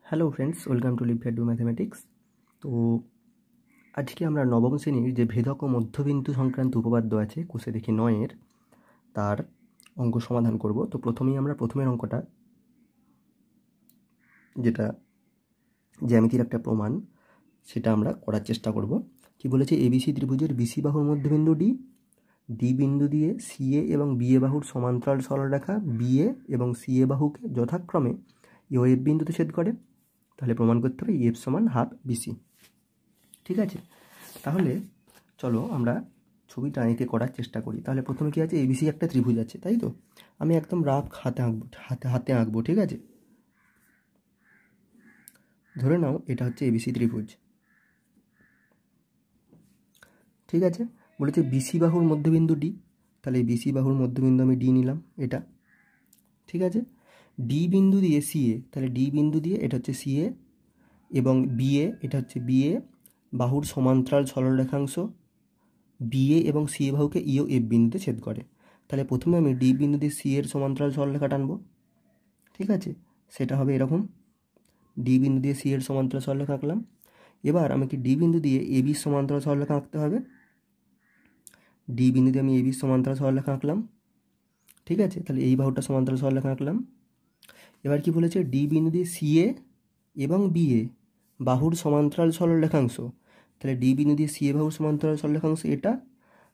Hello friends, welcome to live do mathematics. তো আজকে আমরা নবম শ্রেণীর যে ভেদক ও মধ্যবিন্দু সংক্রান্ত উপপাদ্য আছে কোষে দেখি 9-এর তার অঙ্ক সমাধান করব। তো প্রথমেই আমরা প্রথমের অঙ্কটা, যেটা জ্যামিতির একটা প্রমাণ, সেটা আমরা করার চেষ্টা করব। কি বলেছে, এবিসি ত্রিভুজের বিসি বাহুর মধ্যবিন্দু ডি, ডি বিন্দু দিয়ে সিএ এবং বিএ বাহুর সমান্তরাল সরলরেখা বিএ এবং সিএ বাহুকে যথাক্রমে ও এফ বিন্দুতে ছেদ করে। তাহলে প্রমাণ করতে হবে এফ সমান হাফ বিসি। ঠিক আছে, তাহলে চলো আমরা ছবিটা এঁকে করার চেষ্টা করি। তাহলে প্রথমে কি আছে, এবিসি একটা ত্রিভুজ আছে, তাই তো? আমি একদম রাফ হাতে আঁকবো। ঠিক আছে, ধরে নাও এটা হচ্ছে এবিসি ত্রিভুজ। ঠিক আছে, বলেছে বিসি বাহুর মধ্যবিন্দু ডি, তাহলে বিসি বাহুর মধ্যবিন্দু আমি ডি নিলাম, এটা। ঠিক আছে, ডি বিন্দু দিয়ে সিএ, তাহলে ডি বিন্দু দিয়ে এটা হচ্ছে সিএ, এবং বিএ এটা হচ্ছে বিএ বাহুর সমান্তরাল সরলরেখাংশ বিএ এবং সিএ বাহুকে ইও এফ বিন্দুতে ছেদ করে। তাহলে প্রথমে আমি ডি বিন্দু দিয়ে সি এর সমান্তরাল সরলরেখা টানবো। ঠিক আছে, সেটা হবে এরকম, ডি বিন্দু দিয়ে সি এর সমান্তরাল সরলরেখা আঁকলাম। এবার আমাকে ডি বিন্দু দিয়ে এ বির সমান্তরাল সরলরেখা আঁকতে হবে। ডি বিন্দু দিয়ে আমি এ বির সমান্তরাল সরলরেখা আঁকলাম। ঠিক আছে, তাহলে এই বাহুটা সমান্তরাল সরলরেখা আঁকলাম। এবার কি বলেছে, ডি বিন্দু দিয়ে সিএ এবং বিএ বাহুর সমান্তরাল সরলরেখাংশ, তাহলে ডি বিন্দু দিয়ে সিএ বাহুর সমান্তরাল সরলরেখাংশ এটা,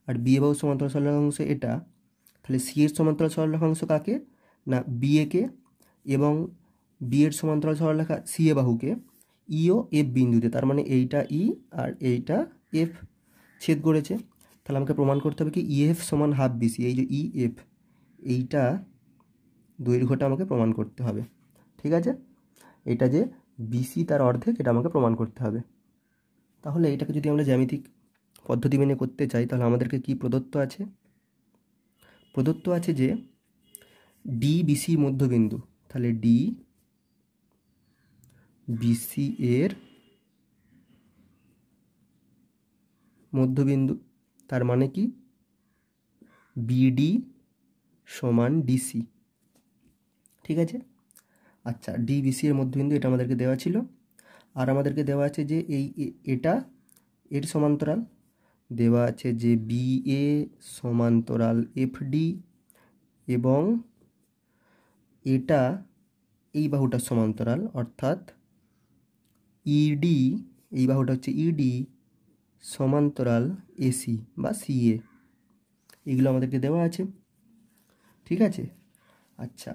আর বিএ বাহুর সমান্তরাল সরলরেখাংশ এটা। তাহলে সি এর সমান্তরাল সরলরেখাংশ কাকে, না বিএকে, এবং বি এর সমান্তরাল সরলরেখা সিএ বাহুকে ইও এফ বিন্দুতে, তার মানে এইটা ই আর এইটা এফ ছেদ করেছে। তাহলে আমাকে প্রমাণ করতে হবে কি ইএফ সমান হাফ বিসি। এই যে ই এফ, এইটা দৈর্ঘ্যটা আমাকে প্রমাণ করতে হবে। ঠিক আছে, এটা যে বিসি তার অর্ধেক, এটা আমাকে প্রমাণ করতে হবে। তাহলে এটাকে যদি আমরা জ্যামিতিক পদ্ধতি মেনে করতে চাই, তাহলে আমাদেরকে কি প্রদত্ত আছে? প্রদত্ত আছে যে ডি বিসি মধ্যবিন্দু, তাহলে ডি বিসি এর মধ্যবিন্দু, তার মানে কি বিডি সমান ডিসি। ঠিক আছে, আচ্ছা, ডি বিসি এর মধ্যবিন্দু এটা আমাদেরকে দেওয়া ছিল। আর আমাদেরকে দেওয়া আছে যে এটা এর সমান্তরাল, দেওয়া আছে যে বি এ সমান্তরাল এফ ডি, এবং এটা এই বাহুটার সমান্তরাল, অর্থাৎ ইডি, এই বাহুটা হচ্ছে ইডি সমান্তরাল এসি বা সিএ, এগুলো আমাদেরকে দেওয়া আছে। ঠিক আছে, আচ্ছা,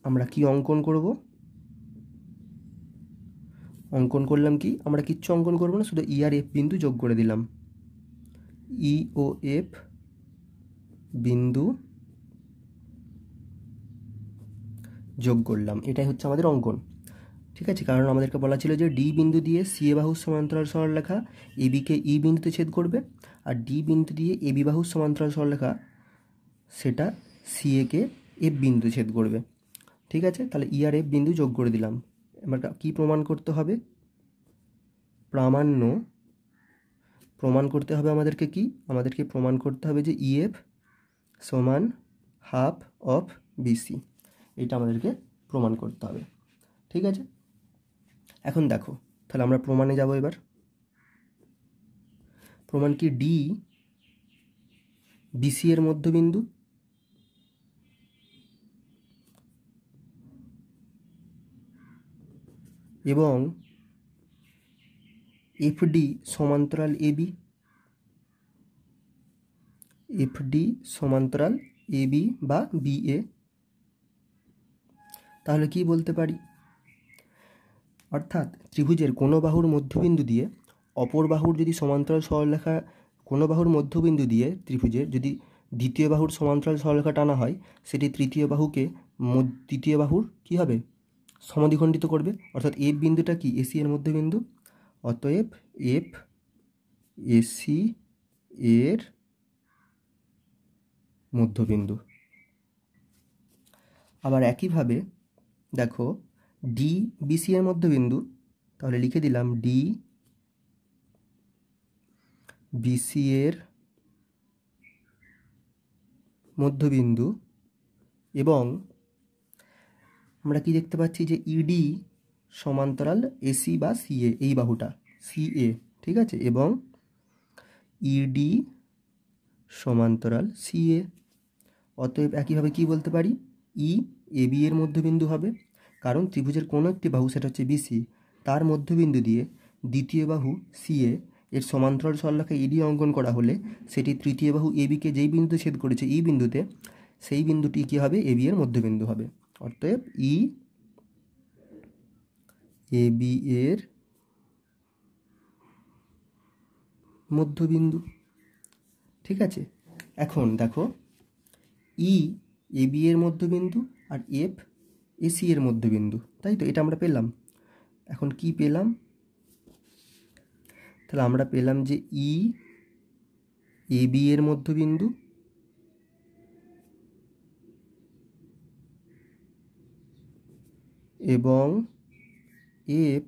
আমরা কি অঙ্কন করব? অঙ্কন করলাম কি, আমরা কিচ্ছু অঙ্কন করবো না, শুধু ই আর এফ বিন্দু যোগ করে দিলাম। ই ও এফ বিন্দু যোগ করলাম, এটাই হচ্ছে আমাদের অঙ্কন। ঠিক আছে, কারণ আমাদেরকে বলা ছিল যে ডি বিন্দু দিয়ে সিএ বাহুর সমান্তরাল সরলরেখা এবিকে ই বিন্দুতে ছেদ করবে, আর ডি বিন্দু দিয়ে এবি বাহুর সমান্তরাল সরলরেখা সেটা সিএকে এফ বিন্দুতে ছেদ করবে। ঠিক আছে, তাহলে ই আর এফ বিন্দু যোগ করে দিলাম। এবার কি প্রমাণ করতে হবে? প্রামাণ্য প্রমাণ করতে হবে আমাদেরকে। কি আমাদেরকে প্রমাণ করতে হবে যে ইএফ সমান হাফ অফ বিসি, এটা আমাদেরকে প্রমাণ করতে হবে। ঠিক আছে, এখন দেখো, তাহলে আমরা প্রমাণে যাব। এবার প্রমাণ কি, ডি বিসি এর মধ্যবিন্দু এবং এফডি সমান্তরাল এবি, এফডি সমান্তরাল এবি বা বিএ। তাহলে কি বলতে পারি, অর্থাৎ ত্রিভুজের কোনো বাহুর মধ্যবিন্দু দিয়ে অপর বাহুর যদি সমান্তরাল সরলরেখা, কোনো বাহুর মধ্যবিন্দু দিয়ে ত্রিভুজের যদি দ্বিতীয় বাহুর সমান্তরাল সরলরেখা টানা হয়, সেটি তৃতীয় বাহুকে তৃতীয় বাহুর কি হবে, সমদ্বিখণ্ডিত করবে। অর্থাৎ এফ বিন্দুটা কি এসি এর মধ্যবিন্দু, অতএব এফ এসি এর মধ্যবিন্দু। আবার একইভাবে দেখো, ডি বিসি এর মধ্যবিন্দু, তাহলে লিখে দিলাম ডি বিসি এর মধ্যবিন্দু এবং আমরা কি দেখতে পাচ্ছি যে ইডি সমান্তরাল এসি বা সিএ, এই বাহুটা সিএ, ঠিক আছে, এবং ইডি সমান্তরাল সিএ। অতএব একইভাবে কি বলতে পারি, ই এবি এর মধ্যবিন্দু হবে, কারণ ত্রিভুজের কোনো একটি বাহু, সেটা হচ্ছে বিসি, তার মধ্যবিন্দু দিয়ে দ্বিতীয় বাহু সিএ এর সমান্তরাল সরলরেখা ইডি অঙ্কন করা হলে সেটি তৃতীয় বাহু এবিকে যেই বিন্দুতে ছেদ করেছে ই বিন্দুতে, সেই বিন্দুটি কী হবে, এবি এর মধ্যবিন্দু হবে। অতএব ই এবি এর মধ্যবিন্দু, ঠিক আছে। এখন দেখো, ই এবি এর মধ্যবিন্দু আর এফ এসি এর মধ্যবিন্দু, তাই তো, এটা আমরা পেলাম। এখন কি পেলাম, তাহলে আমরা পেলাম যে ই এবি এর মধ্যবিন্দু এবং এফ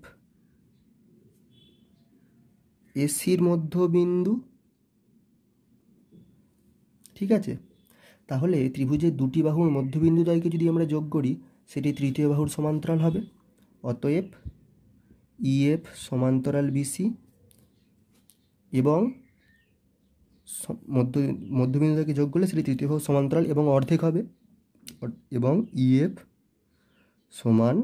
এসির মধ্যবিন্দু, ঠিক আছে। তাহলে ত্রিভুজের দুটি বাহুর মধ্যবিন্দুদ্বয়কে যদি আমরা যোগ করি, সেটি তৃতীয় বাহুর সমান্তরাল হবে। অতএব ইএফ সমান্তরাল বিসি এবং মধ্যবিন্দুদ্বয়কে যোগ করলে সেটি তৃতীয় বাহুর সমান্তরাল এবং অর্ধেক হবে, এবং ইএফ সমান,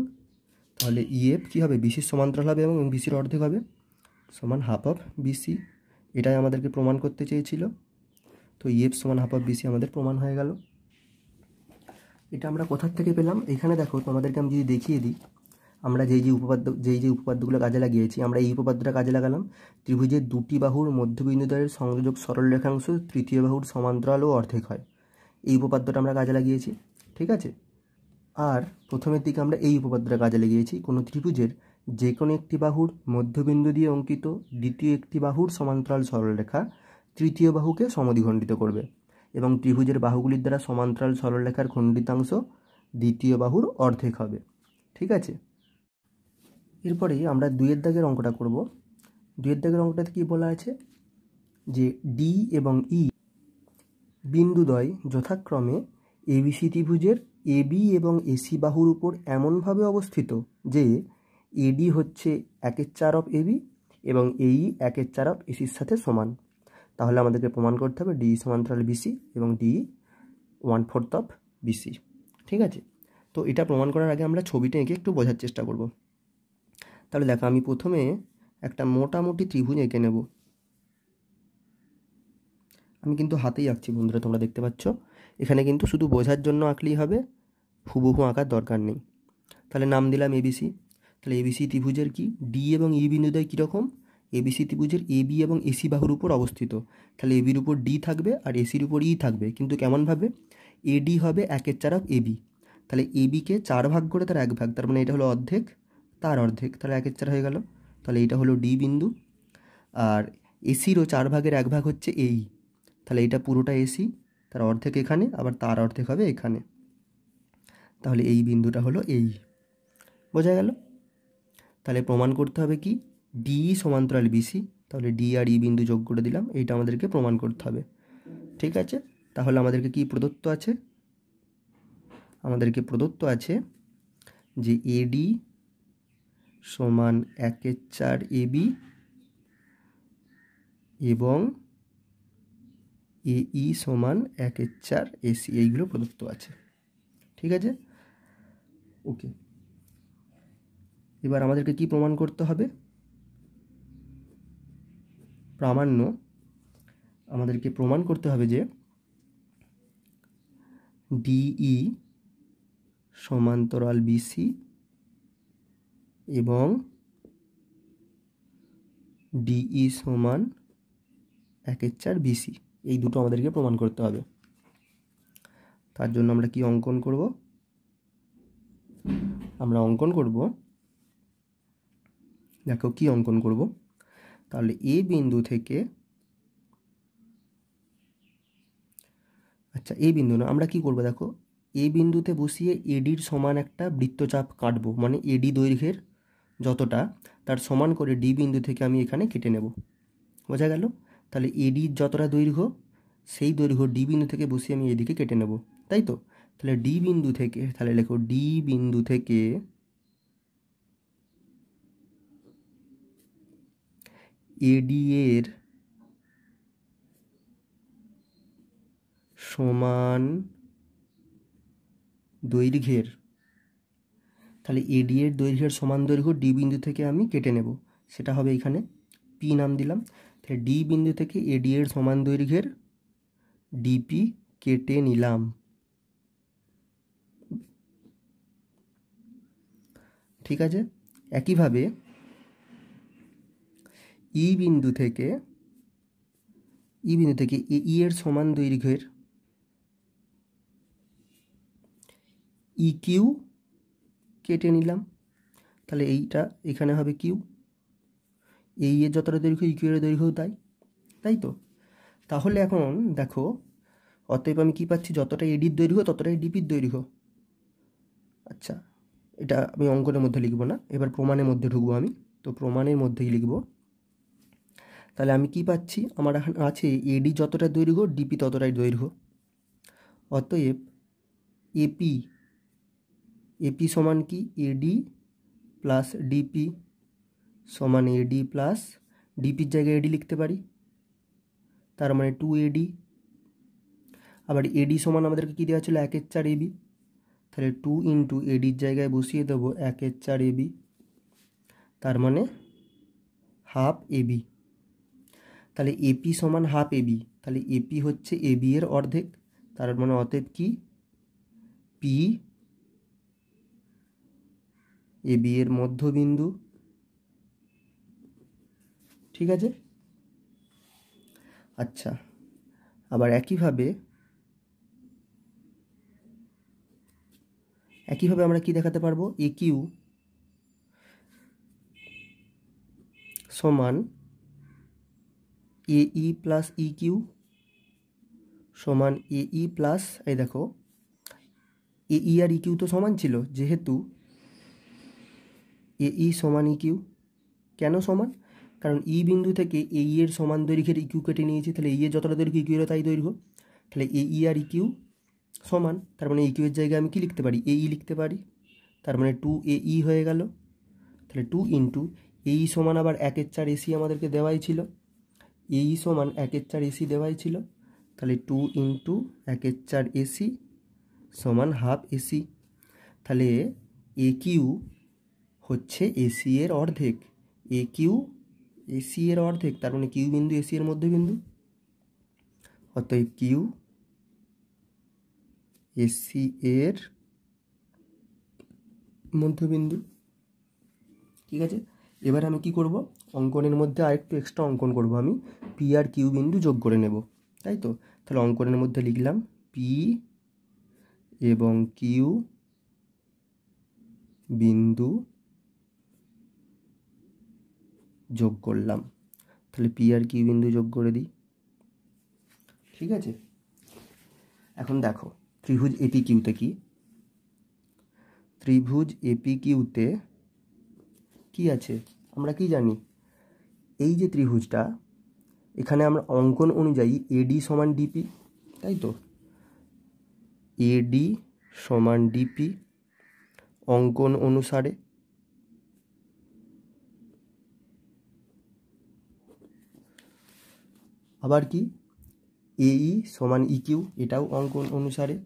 তাহলে ইএফ কী হবে, বিসির সমান্তরাল হবে এবং বিসির অর্ধেক হবে, সমান হাফ অফ বিসি। এটাই আমাদেরকে প্রমাণ করতে চেয়েছিল। তো ইএফ সমান হাফ অফ বিসি আমাদের প্রমাণ হয়ে গেল। এটা আমরা কোথার থেকে পেলাম, এখানে দেখো, তোমাদেরকে আমি যদি দেখিয়ে দিই, আমরা যেই যে উপপাদ্যগুলো কাজে লাগিয়েছি, আমরা এই উপপাদ্যটা কাজে লাগালাম। ত্রিভুজের দুটি বাহুর মধ্যবিন্দুদ্বয়ের সংযোজক সরল রেখাংশ তৃতীয় বাহুর সমান্তরাল ও অর্ধেক হয়, এই উপপাদ্যটা আমরা কাজে লাগিয়েছি, ঠিক আছে। আর প্রথমের দিকে আমরা এই উপপাদ্যটা কাজে লাগিয়েছি, কোনো ত্রিভুজের যে কোনো একটি বাহুর মধ্যবিন্দু দিয়ে অঙ্কিত দ্বিতীয় একটি বাহুর সমান্তরাল সরলরেখা তৃতীয় বাহুকে সমদ্বিখণ্ডিত করবে এবং ত্রিভুজের বাহুগুলির দ্বারা সমান্তরাল সরলরেখার খণ্ডিতাংশ দ্বিতীয় বাহুর অর্ধেক হবে, ঠিক আছে। এরপরে আমরা দুইয়ের দাগের অঙ্কটা করব। দুইয়ের দাগের অঙ্কটাতে কী বলা আছে, যে ডি এবং ই বিন্দুদ্বয় যথাক্রমে এবিসি ত্রিভুজের এবি এবং এসি বাহুর উপর এমনভাবে অবস্থিত যে এডি হচ্ছে 1/4 অফ এবি এবং এই 1/4 অফ এসির সাথে সমান। তাহলে আমাদেরকে প্রমাণ করতে হবে ডি সমান্তরাল বিসি এবং ডি 1/4 অফ বিসি, ঠিক আছে। তো এটা প্রমাণ করার আগে আমরা ছবিটা এঁকে একটু বোঝার চেষ্টা করব। তাহলে দেখো, আমি প্রথমে একটা মোটামুটি ত্রিভুজ এঁকে নেব। আমি কিন্তু হাতেই আঁকছি বন্ধুরা, তোমরা দেখতে পাচ্ছ। এখানে কিন্তু শুধু বোঝার জন্য আঁকলেই হবে, হুবহু আঁকার দরকার নেই। তাহলে নাম দিলাম এবিসি। তাহলে এবিসি ত্রিভুজের কি ডি এবং ই বিন্দুদ্বয় কীরকম, এবিসি ত্রিভুজের এবি এবং এসি বাহুর উপর অবস্থিত। তাহলে এবির উপর ডি থাকবে আর এসির উপর ই থাকবে, কিন্তু কেমনভাবে, এডি হবে 1/4 অফ এবি। তাহলে এবিকে 4 ভাগ করে তার 1 ভাগ, তার মানে এটা হলো অর্ধেক, তার অর্ধেক, তাহলে 1/4 হয়ে গেল। তাহলে এইটা হলো ডি বিন্দু। আর এসিরও 4 ভাগের 1 ভাগ হচ্ছে এই, তাহলে এটা পুরোটা এসি, তার অর্ধেক এখানে, আবার তার অর্ধেক হবে এখানে। তাহলে এই বিন্দুটা হলো এই, বোঝা গেল। তাহলে প্রমাণ করতে হবে কি, ডি সমান্তরাল বিসি। তাহলে ডি আর ই বিন্দু যোগ করে দিলাম, এইটা আমাদেরকে প্রমাণ করতে হবে, ঠিক আছে। তাহলে আমাদেরকে কি প্রদত্ত আছে, আমাদেরকে প্রদত্ত আছে যে এডি সমান 1/4 এবি এবং এই সমান 1/4 এসি, এইগুলো প্রদত্ত আছে, ঠিক আছে। ওকে, এবার আমাদেরকে কি প্রমাণ করতে হবে, প্রামাণ্য। আমাদেরকে প্রমাণ করতে হবে যে ডিই সমান্তরাল বিসি এবং ডিই সমান 1/4 বিসি, এই দুটো আমাদেরকে প্রমাণ করতে হবে। তার জন্য আমরা কি অঙ্কন করব, আমরা অঙ্কন করব, দেখো কি অঙ্কন করব। তাহলে এ বিন্দু থেকে, আচ্ছা এই বিন্দু না, আমরা কি করব, দেখো এই বিন্দুতে বসিয়ে এডির সমান একটা বৃত্তচাপ কাটবো, মানে এডি দৈর্ঘ্যের যতটা তার সমান করে ডি বিন্দু থেকে আমি এখানে কেটে নেব, বোঝা গেল। তাহলে এডির যতটা দৈর্ঘ্য, সেই দৈর্ঘ্য ডি বিন্দু থেকে বসিয়ে আমি এদিকে কেটে নেব, তাই তো। তাহলে ডি বিন্দু থেকে, তাহলে লেখো ডি বিন্দু থেকে এডি এর সমান দৈর্ঘ্যের, তাহলে এডি এর দৈর্ঘ্যের সমান দৈর্ঘ্য ডি বিন্দু থেকে আমি কেটে নেব, সেটা হবে এখানে পি নাম দিলাম। তাহলে ডি বিন্দু থেকে এডি এর সমান দৈর্ঘ্যের ডিপি কেটে নিলাম। ঠিক আছে, একইভাবে ই বিন্দু থেকে ই এর সমান দৈর্ঘ্যের ই কিউ কেটে নিলাম। তাহলে এইটা এখানে হবে কিউ, এই এর যতটা দৈর্ঘ্য ই কিউ এর দৈর্ঘ্যও তাই তো। তাহলে এখন দেখো, অতএব আমি কি পাচ্ছি, যতটা এডির দৈর্ঘ্য ততটাই ডিপির দৈর্ঘ্য। আচ্ছা, এটা আমি অঙ্কনের মধ্যে লিখব না, এবার প্রমাণের মধ্যে ঢুকবো আমি। তো প্রমাণের মধ্যেই লিখব। তাহলে আমি কি পাচ্ছি, আমার এখন আছে এডি যতটা দৈর্ঘ্য ডিপি ততটাই দৈর্ঘ্য। অতএব এপি সমান কি, এডি প্লাস ডিপি সমান এডি প্লাস ডিপির জায়গায় এডি লিখতে পারি, তার মানে 2AD। আবার এডি সমান আমাদেরকে কী দেওয়া ছিল, 1/4 AB, তাহলে 2 ইন্টু এডির জায়গায় বসিয়ে দেবো 1/4 AB, তার মানে হাফ AB। তাহলে এপি সমান হাফ AB, তাহলে এপি হচ্ছে এবি এর অর্ধেক, তার মানে অতএব কি, পি এবি এর মধ্যবিন্দু। ঠিক আছে। আচ্ছা, আবার একইভাবে আমরা কি দেখাতে পারবো, এ কিউ সমান এই প্লাস ই কিউ সমান এই প্লাস, এই দেখো এই আর ই কিউ তো সমান ছিল, যেহেতু এই সমান ই কিউ। কেন সমান, কারণ ই বিন্দু থেকে এই এর সমান দৈর্ঘ্যের ইকিউ কেটে নিয়েছি, তাহলে এই এর যতটা দৈর্ঘ্য ইকিউ এর তাই দৈর্ঘ্য, তাহলে এই আর ইকিউ সমান, তার মানে ইকিউ এর জায়গায় আমি কি লিখতে পারি, এই লিখতে পারি, তার মানে 2AE হয়ে গেল। তাহলে 2 ইন্টু এই সমান আবার 1/4 AC আমাদেরকে দেওয়াই ছিল, এই সমান 1/4 AC দেওয়াই ছিল, তাহলে 2 ইন্টু 1/4 AC সমান হাফ AC। তাহলে এ কিউ হচ্ছে এসি এর অর্ধেক, এ কিউ এসি এর অর্ধেক, তার মানে কিউ বিন্দু এসি এর মধ্যবিন্দু, অতএব কিউ এসি এর মধ্যবিন্দু। ঠিক আছে, এবার আমি কি করব, অঙ্কনের মধ্যে আরেকটু এক্সট্রা অঙ্কন করব, আমি পি আর কিউ বিন্দু যোগ করে নেব, তাই তো। তাহলে অঙ্কনের মধ্যে লিখলাম পি এবং কিউ বিন্দু যোগ করলাম। তাহলে পি আর কিউ বিন্দু যোগ করে দিই। ঠিক আছে, এখন দেখো ত্রিভুজ এপি কিউতে কি, ত্রিভুজ এপি কিউতে কি আছে, আমরা কি জানি, এই যে ত্রিভুজটা, এখানে আমরা অঙ্কন অনুযায়ী এডি সমান ডিপি, তাই তো, এডি সমান ডিপি অঙ্কন অনুসারে। আবার কি, এই সমান ইকিউ, এটাও অঙ্কন অনুসারে।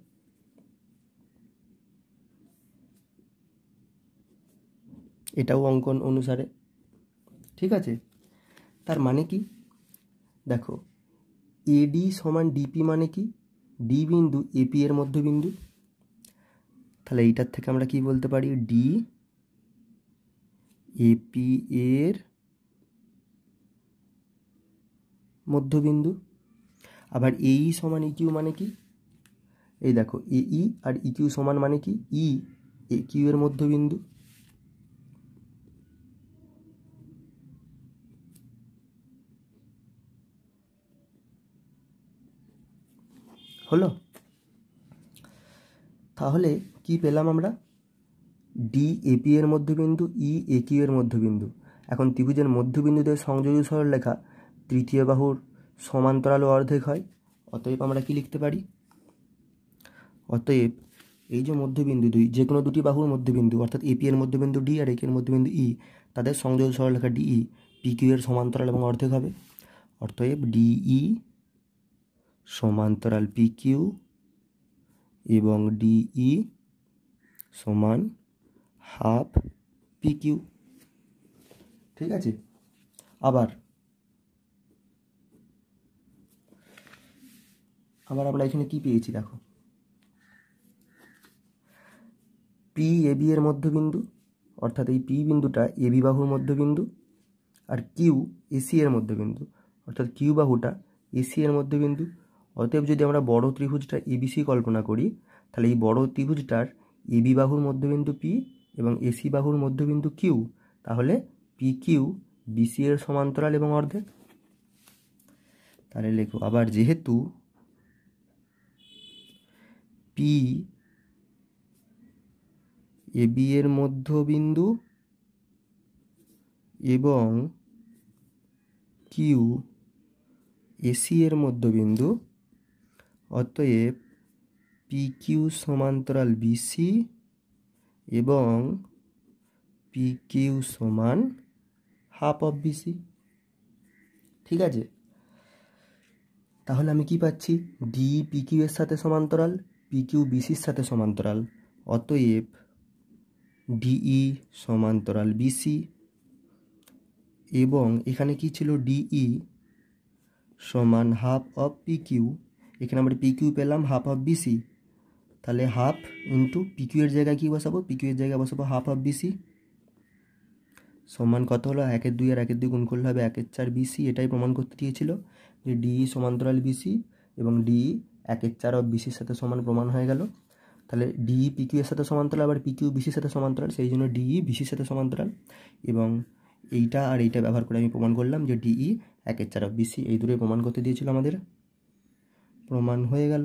এটাও অঙ্কন অনুসারে। ঠিক আছে, তার মানে কি, দেখো এডি সমান ডিপি মানে কি, ডি বিন্দু এপি এর মধ্যবিন্দু, তাহলে এইটার থেকে আমরা কি বলতে পারি, ডি এপি এর মধ্যবিন্দু। আবার এই সমান ইকিউ মানে কি, এই দেখো এই আর ইকিউ সমান মানে কি, ই এ কিউ এর মধ্যবিন্দু। হলো, তাহলে কি পেলাম আমরা, ডি এপি এর মধ্যবিন্দু, ই এ কিউ এর মধ্যবিন্দু। এখন ত্রিভুজের মধ্যবিন্দুদের সংযোগী সরলরেখা তৃতীয় বাহুর সমান্তরাল ও অর্ধেক হয়, অতএব আমরা কি লিখতে পারি, অতএব এই যে মধ্যবিন্দু দুই, যে কোনো দুটি বাহুর মধ্যবিন্দু অর্থাৎ এপি এর মধ্যবিন্দু ডি আর একে এর মধ্যবিন্দু ই, তাদের সংযোগ সরলরেখা ডিই পিকিউ এর সমান্তরাল এবং অর্ধেক হবে। অতএব ডিই সমান্তরাল পিকিউ এবং ডিই সমান হাফ পিকিউ। ঠিক আছে, আবার আমরা এখানে কি পেয়েছি দেখো, পি এবি এর মধ্যবিন্দু অর্থাৎ এই পি বিন্দুটা এবি বাহুর মধ্যবিন্দু, আর কিউ এসি এর মধ্যবিন্দু অর্থাৎ কিউ বাহুটা এসি এর মধ্যবিন্দু। অতএব যদি আমরা বড় ত্রিভুজটা এবিসি কল্পনা করি, তাহলে এই বড় ত্রিভুজটার এবি বাহুর মধ্যবিন্দু পি এবং এসি বাহুর মধ্যবিন্দু কিউ, তাহলে পি কিউ বিসি এর সমান্তরাল এবং অর্ধেক। তাহলে লেখো আবার, যেহেতু পি এবি এর মধ্যবিন্দু এবং কিউ এসি এর মধ্যবিন্দু, অতএব পি কিউ সমান্তরাল বিসি এবং পি কিউ সমান হাফ অফ বিসি। ঠিক আছে, তাহলে আমি কি পাচ্ছি, ডি পি কিউ এর সাথে সমান্তরাল, পি কিউ বিসির সাথে সমান্তরাল, অতএব ডিই সমান্তরাল বিসি, এবং এখানে কি ছিল, ডিই সমান হাফ অফ পি কিউ, এখানে আমরা পি কিউ পেলাম হাফ অফ বিসি, তাহলে হাফ ইন্টু পি কিউ এর জায়গায় কী বসাবো, পি কিউ এর জায়গায় বসাবো হাফ অফ বিসি, সমান কত হলো, 1/2 আর 1/2 গুণ করলে হবে 1/4 বিসি। এটাই প্রমাণ করতে দিয়েছিল যে ডিই সমান্তরাল বিসি এবং ডিই 1/4 অফ বিসির সাথে সমান, প্রমাণ হয়ে গেল। তাহলে ডিই পি কিউ এর সাথে সমান্তরাল, আবার পি কিউ বিসির সাথে সমান্তরাল, সেই জন্য ডিই বিসির সাথে সমান্তরাল, এবং এইটা আর এইটা ব্যবহার করে আমি প্রমাণ করলাম যে ডিই 1/4 অফ বিসি। এই দুটোই প্রমাণ করতে দিয়েছিল আমাদের, প্রমাণ হয়ে গেল।